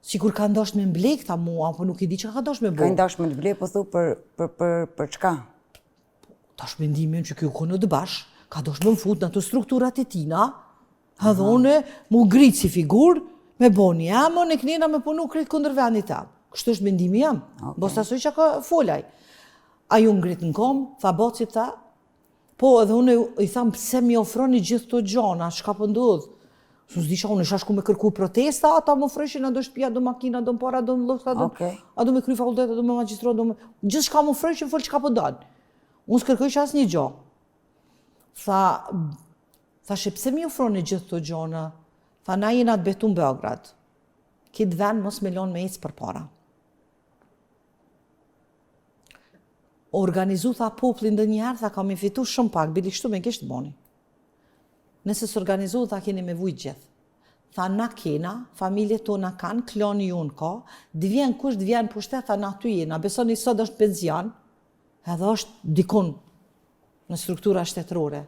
Sikur ka ndosh me mblek ta mua, po nuk I di që ka ndosh me bo. Ka ndosh me mblek, po thu për çka? Tash mendimin që kjo konë dë bash, ka dosh me më fut në ato strukturat e tina, edhe une mu gritë si figur, me bo një emën e knena me punu kretë kundër vendit tam. Kështu është mendimi jam, bosta soj që ka folaj. A ju ngritë në kom, tha bocit tha, po edhe une I tham pse mi ofroni gjithë të gjona, shka pëndodhë. Su s'disha unë isha shku me kërku protesta, ata më ofreshin, a do shtëpia, do makina, do para, do në lufta, a do me kry fakultet, a do me magistro, gjithë shka më ofreshin, fol qka pëndan. Unë s'kërkoj që asë një gjo. Tha pse mi ofroni gjithë të gjona? Tha na jena të betu në Beograd. Kitë vend mos me lon me ecë për para. Organizu tha poplin dhe njëherë, tha kam I fitu shumë pak, bili kështu me kishtë boni. Nëse s'organizu, tha keni me vujt gjithë. Tha na kena, familje tona kanë, kloni unë ka, d'vjen kush d'vjen pushtet, tha na ty jena, besoni sot është penzion, edhe është dikun në struktura shtetërore.